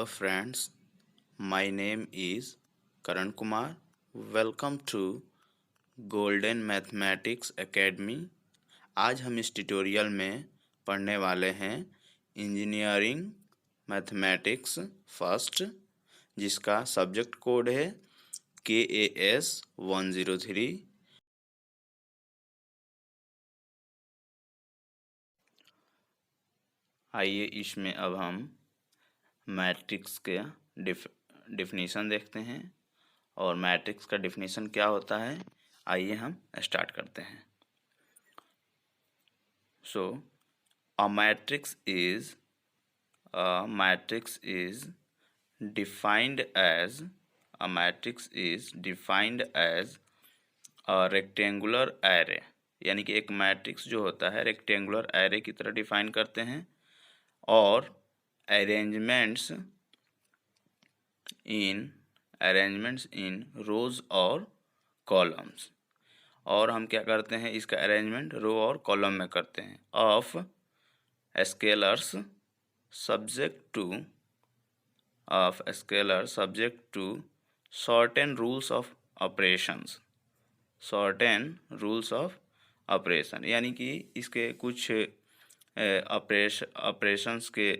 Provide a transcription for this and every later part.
friends, my name is Karan Kumar. Welcome to Golden Mathematics Academy. आज हम इस tutorial में पढ़ने वाले हैं इंजीनियरिंग मैथमेटिक्स फर्स्ट, जिसका सब्जेक्ट कोड है KAS 103। आइए इसमें अब हम मैट्रिक्स के डिफिनीशन देखते हैं और मैट्रिक्स का डिफिनीशन क्या होता है। आइए हम स्टार्ट करते हैं। सो a matrix is defined as a rectangular array, यानी कि एक मैट्रिक्स जो होता है रेक्टेंगुलर एरे की तरह डिफाइन करते हैं, और अरेंजमेंट्स इन रोज और कॉलम्स, और हम क्या करते हैं इसका अरेंजमेंट रो और कॉलम में करते हैं, of scalars subject to certain rules of operation, यानी कि इसके कुछ ऑपरेशंस के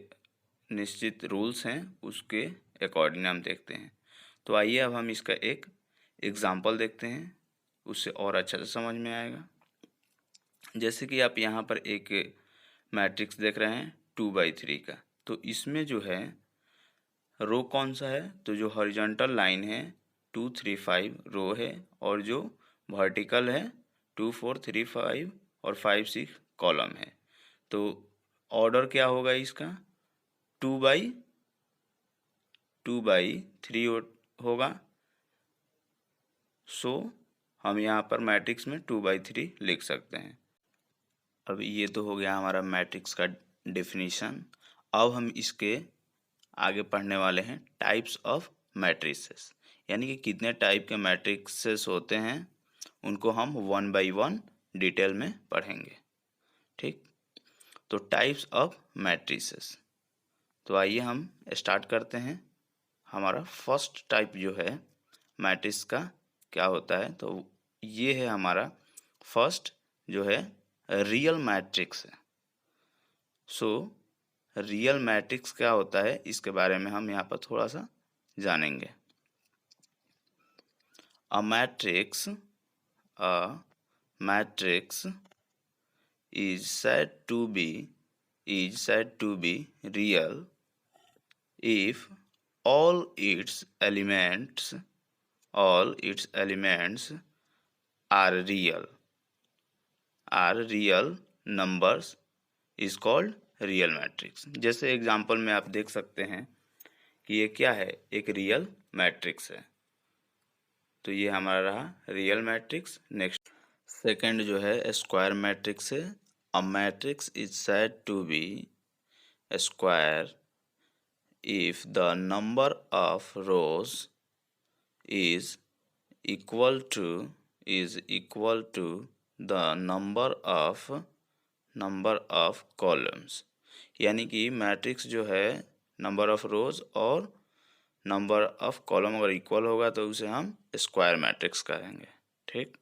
निश्चित रूल्स हैं, उसके अकॉर्डिंग हम देखते हैं। तो आइए अब हम इसका एक एग्जाम्पल देखते हैं, उससे और अच्छा से समझ में आएगा। जैसे कि आप यहाँ पर एक मैट्रिक्स देख रहे हैं 2/3 का, तो इसमें जो है रो कौन सा है, तो जो हॉरिजॉन्टल लाइन है 2 3 5 रो है, और जो वर्टिकल है 2 4 3 5 और 5 6 कॉलम है। तो ऑर्डर क्या होगा इसका 2/3 होगा। सो हम यहाँ पर मैट्रिक्स में 2/3 लिख सकते हैं। अब ये तो हो गया हमारा मैट्रिक्स का डेफिनीशन। अब हम इसके आगे पढ़ने वाले हैं टाइप्स ऑफ मैट्रिसेस, यानी कि कितने टाइप के मैट्रिक्सेस होते हैं, उनको हम 1 बाय 1 डिटेल में पढ़ेंगे। ठीक, तो टाइप्स ऑफ मैट्रिसेस, तो आइए हम स्टार्ट करते हैं। हमारा फर्स्ट टाइप जो है मैट्रिक्स का क्या होता है, तो ये है हमारा फर्स्ट जो है रियल मैट्रिक्स है। सो रियल मैट्रिक्स क्या होता है इसके बारे में हम यहाँ पर थोड़ा सा जानेंगे। A matrix is said to be real if all its elements are real numbers is called real matrix. जैसे एग्जांपल में आप देख सकते हैं कि ये क्या है, एक रियल मैट्रिक्स है, तो ये हमारा रहा रियल मैट्रिक्स। नेक्स्ट सेकंड जो है स्क्वायर मैट्रिक्स है। A matrix is said to be square if the number of rows is equal to the number of columns, यानी कि मैट्रिक्स जो है नंबर ऑफ रोज और नंबर ऑफ कॉलम अगर equal होगा तो उसे हम स्क्वायर मैट्रिक्स कहेंगे। ठीक,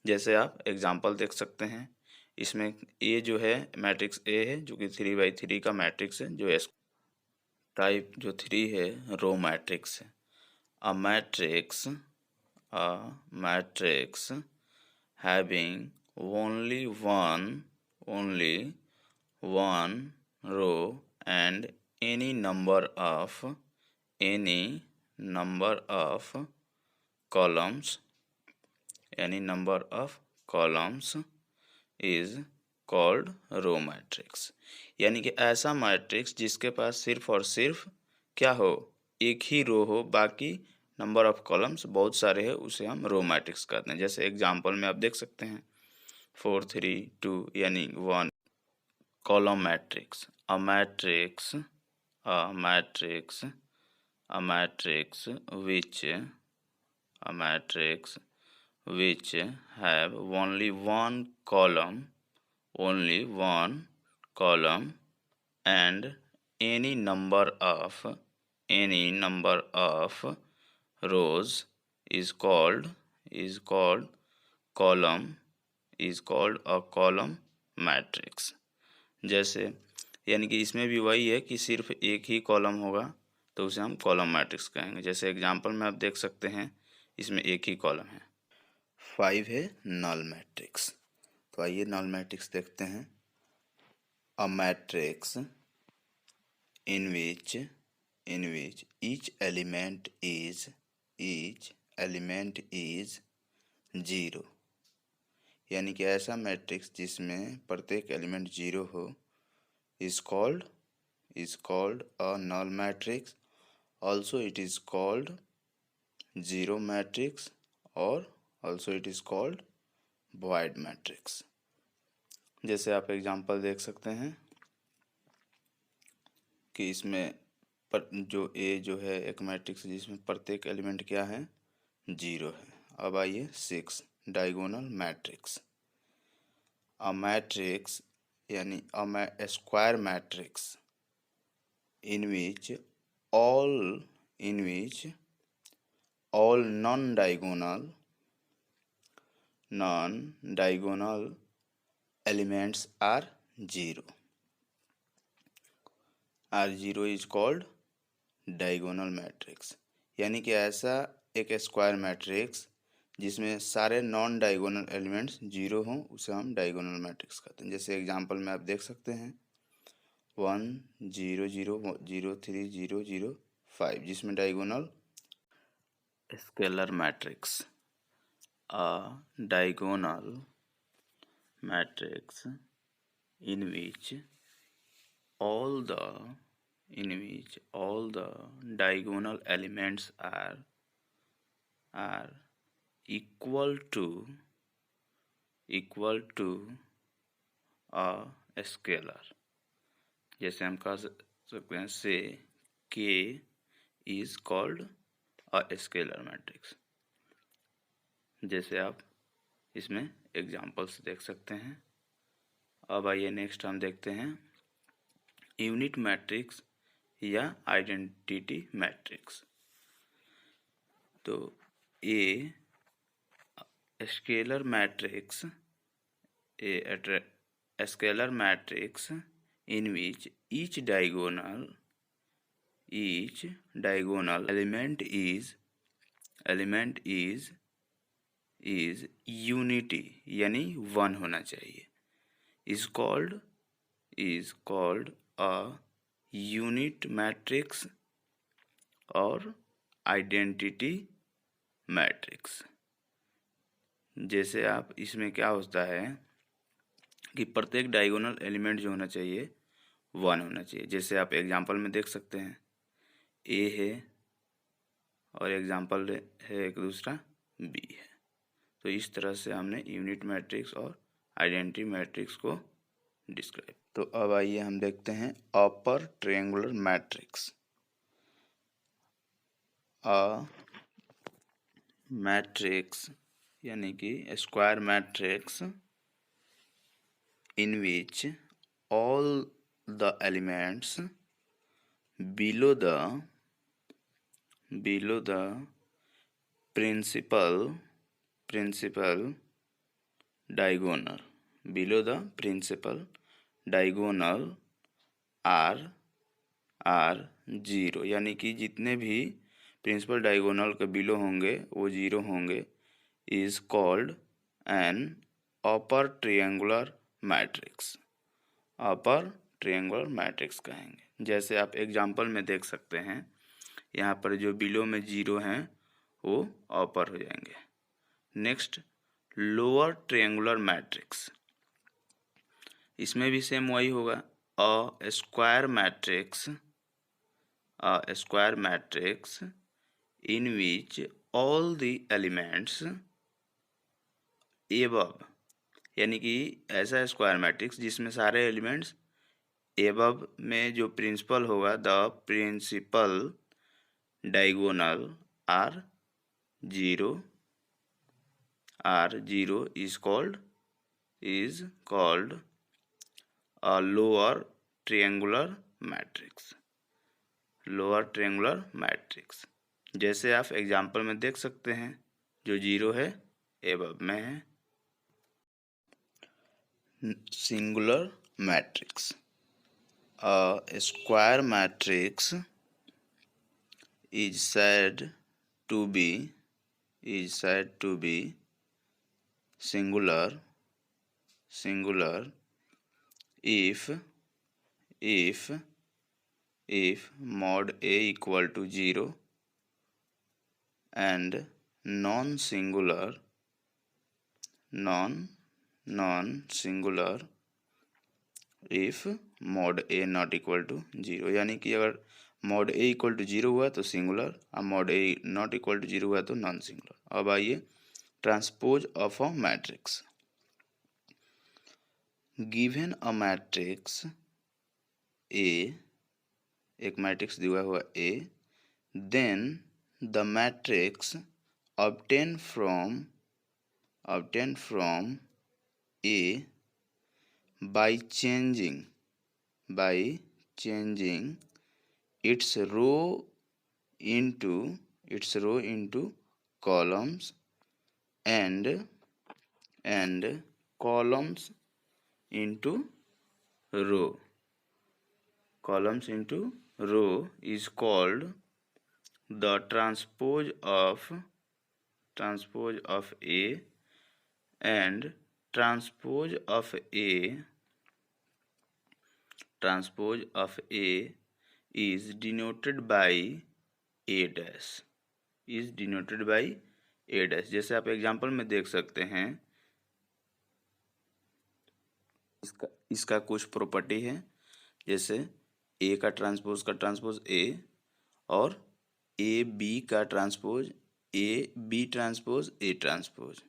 जैसे आप एग्जांपल देख सकते हैं, इसमें ए जो है मैट्रिक्स ए है जो कि 3/3 का मैट्रिक्स है, जो टाइप जो 3 है रो मैट्रिक्स है। A matrix having only one row and any number of columns is called row matrix, यानी कि ऐसा मैट्रिक्स जिसके पास सिर्फ और सिर्फ क्या हो, एक ही रो हो, बाकी नंबर ऑफ कॉलम्स बहुत सारे हैं, उसे हम रो मैट्रिक्स कहते हैं। जैसे एग्जांपल में आप देख सकते हैं 4 3 2 यानी 1 column matrix. A matrix which have only one column and any number any number of rows is called column is called a column matrix। जैसे यानी कि इसमें भी वही है कि सिर्फ एक ही कॉलम होगा तो उसे हम कॉलम मैट्रिक्स कहेंगे। जैसे एग्जांपल में आप देख सकते हैं इसमें एक ही कॉलम है। 5 है नल मैट्रिक्स। तो आइए नल मैट्रिक्स देखते हैं। A matrix in which each element is 0, यानी कि ऐसा मैट्रिक्स जिसमें प्रत्येक एलिमेंट 0 हो is called a null matrix। Also it is called zero matrix or also it is called void matrix। जैसे आप एग्जांपल देख सकते हैं कि इसमें पर जो ए जो है एक मैट्रिक्स जिसमें प्रत्येक एलिमेंट क्या है 0 है। अब आइए 6 डायगोनल मैट्रिक्स। अ मैट्रिक्स यानी a square matrix in which all non-diagonal elements are 0 is called diagonal matrix. यानी कि ऐसा एक स्क्वायर मैट्रिक्स जिसमें सारे नॉन डायगोनल एलिमेंट्स 0 हों उसे हम डायगोनल मैट्रिक्स कहते हैं। जैसे एग्जांपल में आप देख सकते हैं 1 0 0 0 3 0 0 5 जिसमें diagonal scalar matrix. A diagonal matrix in which all the diagonal elements are equal to a scalar। जैसे हम कह सकते हैं से K is called a scalar matrix। जैसे आप इसमें एग्जांपल्स देख सकते हैं। अब आइए नेक्स्ट हम देखते हैं यूनिट मैट्रिक्स या आइडेंटिटी मैट्रिक्स। तो a scalar matrix in which each diagonal element is unity यानी 1 होना चाहिए is called a unit matrix और आइडेंटिटी मैट्रिक्स। जैसे आप इसमें क्या होता है कि प्रत्येक डायगोनल एलिमेंट जो होना चाहिए 1 होना चाहिए। जैसे आप एग्जांपल में देख सकते हैं ए है और एग्जांपल है एक दूसरा बी है। तो इस तरह से हमने यूनिट मैट्रिक्स और आइडेंटिटी मैट्रिक्स को डिस्क्राइब। तो अब आइए हम देखते हैं upper triangular matrix. A matrix यानी कि square matrix in which all the elements below the principal diagonal are 0 यानी कि जितने भी प्रिंसिपल डायगोनल के बिलो होंगे वो 0 होंगे is called an upper triangular matrix. Upper triangular matrix कहेंगे। जैसे आप एग्जांपल में देख सकते हैं यहाँ पर जो बिलो में 0 हैं वो अपर हो जाएंगे। Next lower triangular matrix. इसमें भी सेम वही होगा। A square matrix in which all the elements above यानी कि ऐसा स्क्वायर मैट्रिक्स जिसमें सारे एलिमेंट्स एबव में जो प्रिंसिपल होगा the principal diagonal are 0 is called a lower triangular matrix। Lower triangular matrix. जैसे आप एग्जांपल में देख सकते हैं, जो 0 है एबव में है। Singular matrix, a square matrix is said to be singular if mod A equal to 0 and non-singular if mod A not equal to 0। यानी कि अगर mod A इक्वल टू 0 हुआ तो सिंगुलर और mod A not equal to 0 हुआ तो non singular. अब आइए transpose of a matrix. Given a matrix A, एक मैट्रिक्स दिया हुआ A, then the matrix obtained from A by changing its row into columns and columns into row is called the transpose of A, and transpose of A is denoted by A dash, जैसे आप example में देख सकते हैं, इसका कुछ property है, जैसे A का ट्रांसपोज A और A B का transpose A B transpose A transpose.